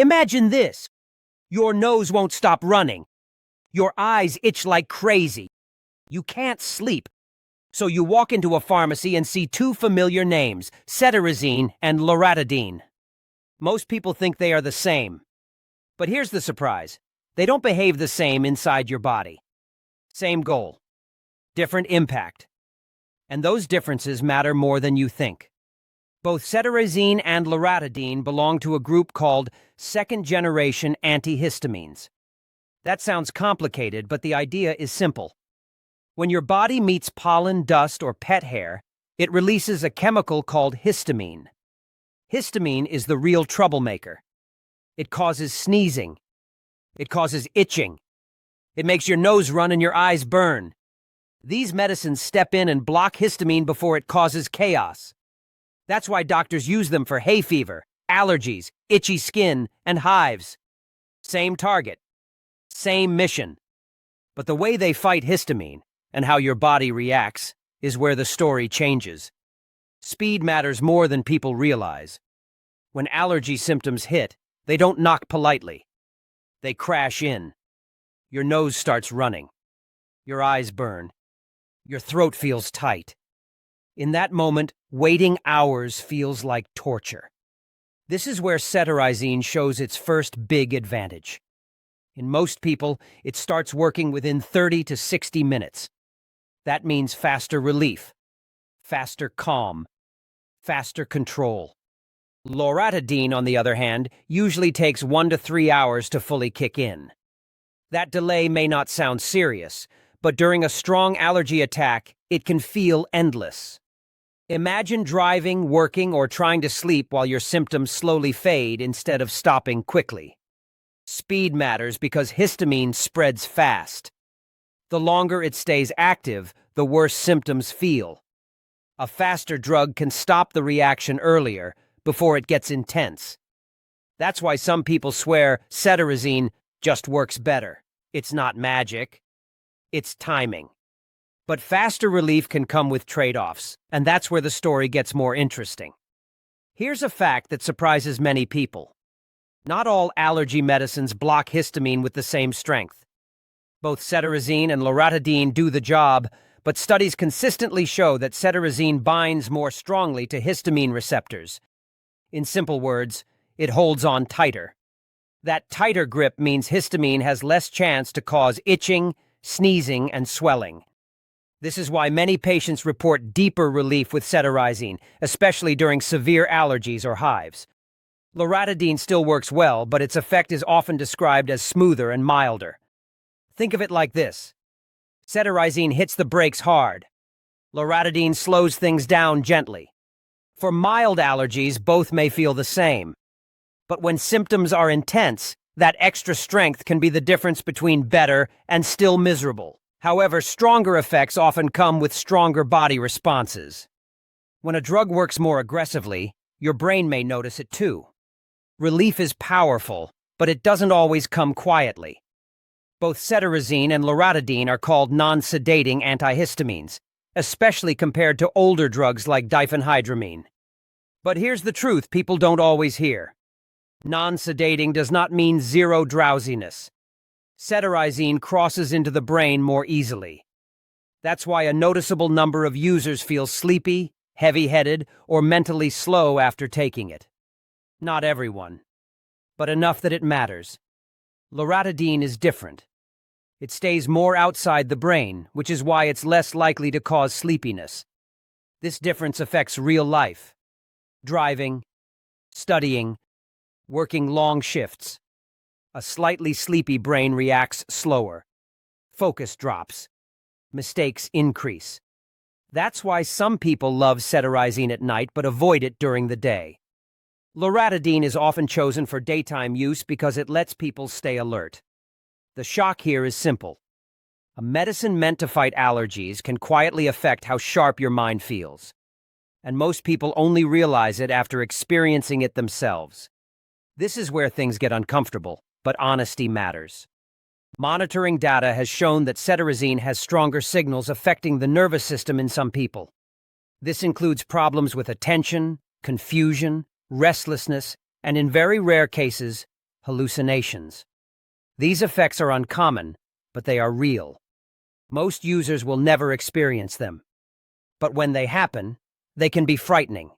Imagine this. Your nose won't stop running. Your eyes itch like crazy. You can't sleep. So you walk into a pharmacy and see two familiar names, Cetirizine and Loratadine. Most people think they are the same. But here's the surprise. They don't behave the same inside your body. Same goal. Different impact. And those differences matter more than you think. Both Cetirizine and Loratadine belong to a group called second-generation antihistamines. That sounds complicated, but the idea is simple. When your body meets pollen, dust, or pet hair, it releases a chemical called histamine. Histamine is the real troublemaker. It causes sneezing. It causes itching. It makes your nose run and your eyes burn. These medicines step in and block histamine before it causes chaos. That's why doctors use them for hay fever, allergies, itchy skin, and hives. Same target. Same mission. But the way they fight histamine, and how your body reacts, is where the story changes. Speed matters more than people realize. When allergy symptoms hit, they don't knock politely. They crash in. Your nose starts running. Your eyes burn. Your throat feels tight. In that moment, waiting hours feels like torture. This is where Cetirizine shows its first big advantage. In most people, it starts working within 30 to 60 minutes. That means faster relief, faster calm, faster control. Loratadine, on the other hand, usually takes 1 to 3 hours to fully kick in. That delay may not sound serious, but during a strong allergy attack, it can feel endless. Imagine driving, working, or trying to sleep while your symptoms slowly fade instead of stopping quickly. Speed matters because histamine spreads fast. The longer it stays active, the worse symptoms feel. A faster drug can stop the reaction earlier, before it gets intense. That's why some people swear Cetirizine just works better. It's not magic. It's timing. But faster relief can come with trade-offs, and that's where the story gets more interesting. Here's a fact that surprises many people. Not all allergy medicines block histamine with the same strength. Both Cetirizine and Loratadine do the job, but studies consistently show that Cetirizine binds more strongly to histamine receptors. In simple words, it holds on tighter. That tighter grip means histamine has less chance to cause itching, sneezing, and swelling. This is why many patients report deeper relief with Cetirizine, especially during severe allergies or hives. Loratadine still works well, but its effect is often described as smoother and milder. Think of it like this. Cetirizine hits the brakes hard. Loratadine slows things down gently. For mild allergies, both may feel the same. But when symptoms are intense, that extra strength can be the difference between better and still miserable. However, stronger effects often come with stronger body responses. When a drug works more aggressively, your brain may notice it too. Relief is powerful, but it doesn't always come quietly. Both Cetirizine and Loratadine are called non-sedating antihistamines, especially compared to older drugs like diphenhydramine. But here's the truth people don't always hear. Non-sedating does not mean zero drowsiness. Cetirizine crosses into the brain more easily. That's why a noticeable number of users feel sleepy, heavy-headed, or mentally slow after taking it. Not everyone, but enough that it matters. Loratadine is different. It stays more outside the brain, which is why it's less likely to cause sleepiness. This difference affects real life. Driving, studying, working long shifts. A slightly sleepy brain reacts slower. Focus drops. Mistakes increase. That's why some people love Cetirizine at night but avoid it during the day. Loratadine is often chosen for daytime use because it lets people stay alert. The shock here is simple. A medicine meant to fight allergies can quietly affect how sharp your mind feels. And most people only realize it after experiencing it themselves. This is where things get uncomfortable, but honesty matters. Monitoring data has shown that Cetirizine has stronger signals affecting the nervous system in some people. This includes problems with attention, confusion, restlessness, and in very rare cases, hallucinations. These effects are uncommon, but they are real. Most users will never experience them. But when they happen, they can be frightening.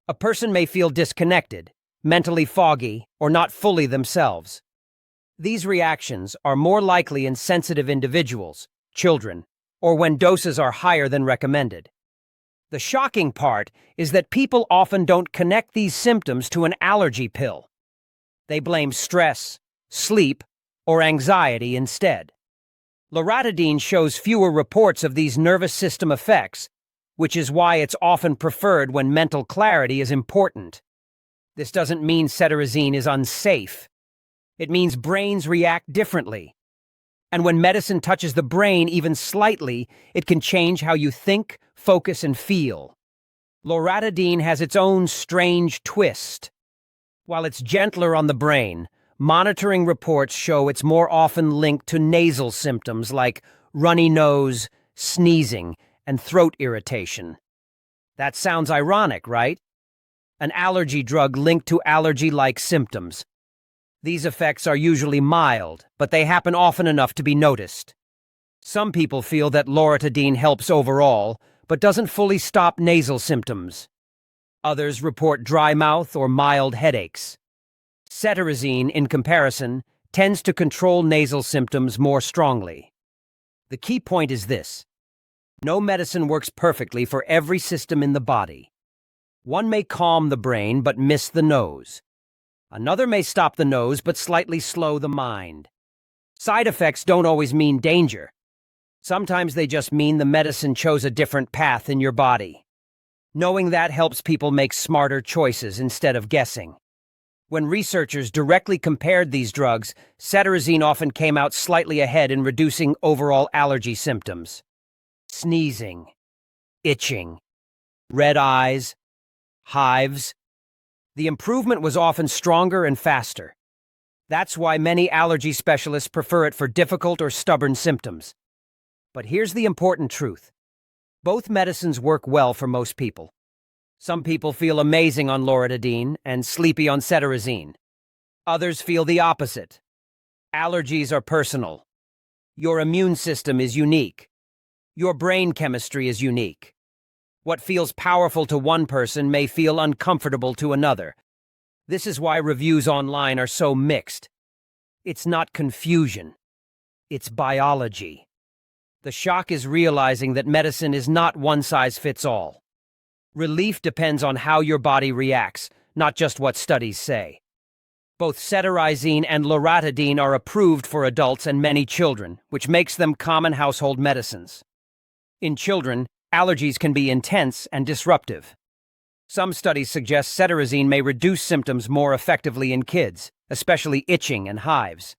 A person may feel disconnected, mentally foggy, or not fully themselves. These reactions are more likely in sensitive individuals, children, or when doses are higher than recommended. The shocking part is that people often don't connect these symptoms to an allergy pill. They blame stress, sleep, or anxiety instead. Loratadine shows fewer reports of these nervous system effects, which is why it's often preferred when mental clarity is important. This doesn't mean cetirizine is unsafe. It means brains react differently. And when medicine touches the brain even slightly, it can change how you think, focus, and feel. Loratadine has its own strange twist. While it's gentler on the brain, monitoring reports show it's more often linked to nasal symptoms like runny nose, sneezing, and throat irritation. That sounds ironic, right? An allergy drug linked to allergy-like symptoms. These effects are usually mild, but they happen often enough to be noticed. Some people feel that loratadine helps overall, but doesn't fully stop nasal symptoms. Others report dry mouth or mild headaches. Cetirizine, in comparison, tends to control nasal symptoms more strongly. The key point is this: no medicine works perfectly for every system in the body. One may calm the brain but miss the nose. Another may stop the nose but slightly slow the mind. Side effects don't always mean danger. Sometimes they just mean the medicine chose a different path in your body. Knowing that helps people make smarter choices instead of guessing. When researchers directly compared these drugs, cetirizine often came out slightly ahead in reducing overall allergy symptoms. Sneezing, itching, red eyes, hives. The improvement was often stronger and faster. That's why many allergy specialists prefer it for difficult or stubborn symptoms. But here's the important truth. Both medicines work well for most people. Some people feel amazing on loratadine and sleepy on cetirizine. Others feel the opposite. Allergies are personal. Your immune system is unique. Your brain chemistry is unique. What feels powerful to one person may feel uncomfortable to another. This is why reviews online are so mixed. It's not confusion. It's biology. The shock is realizing that medicine is not one size fits all. Relief depends on how your body reacts, not just what studies say. Both cetirizine and loratadine are approved for adults and many children, which makes them common household medicines. In children, allergies can be intense and disruptive. Some studies suggest cetirizine may reduce symptoms more effectively in kids, especially itching and hives.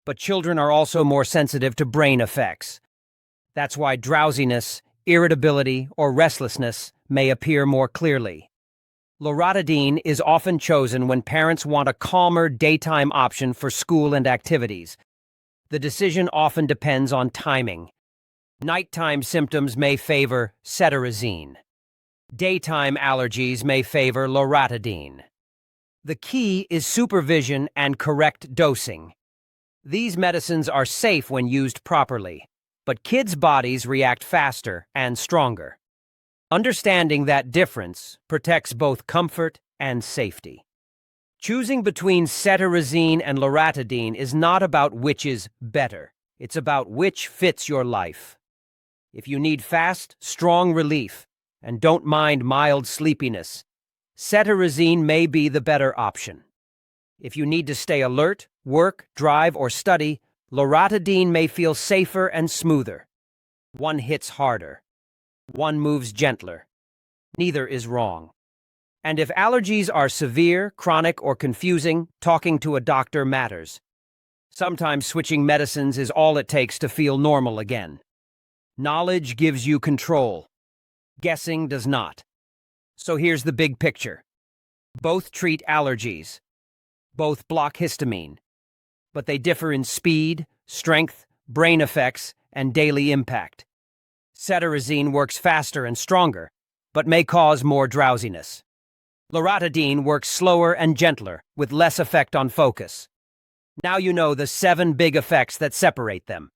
But children are also more sensitive to brain effects. That's why drowsiness, irritability, or restlessness may appear more clearly. Loratadine is often chosen when parents want a calmer daytime option for school and activities. The decision often depends on timing. Nighttime symptoms may favor cetirizine. Daytime allergies may favor loratadine. The key is supervision and correct dosing. These medicines are safe when used properly, but kids' bodies react faster and stronger. Understanding that difference protects both comfort and safety. Choosing between cetirizine and loratadine is not about which is better. It's about which fits your life. If you need fast, strong relief and don't mind mild sleepiness, cetirizine may be the better option. If you need to stay alert, work, drive, or study, loratadine may feel safer and smoother. One hits harder. One moves gentler. Neither is wrong. And if allergies are severe, chronic, or confusing, talking to a doctor matters. Sometimes switching medicines is all it takes to feel normal again. Knowledge gives you control. Guessing does not. So here's the big picture. Both treat allergies. Both block histamine. But they differ in speed, strength, brain effects, and daily impact. Cetirizine works faster and stronger, but may cause more drowsiness. Loratadine works slower and gentler, with less effect on focus. Now you know the 7 big effects that separate them.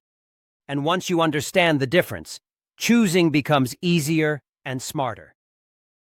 And once you understand the difference, choosing becomes easier and smarter.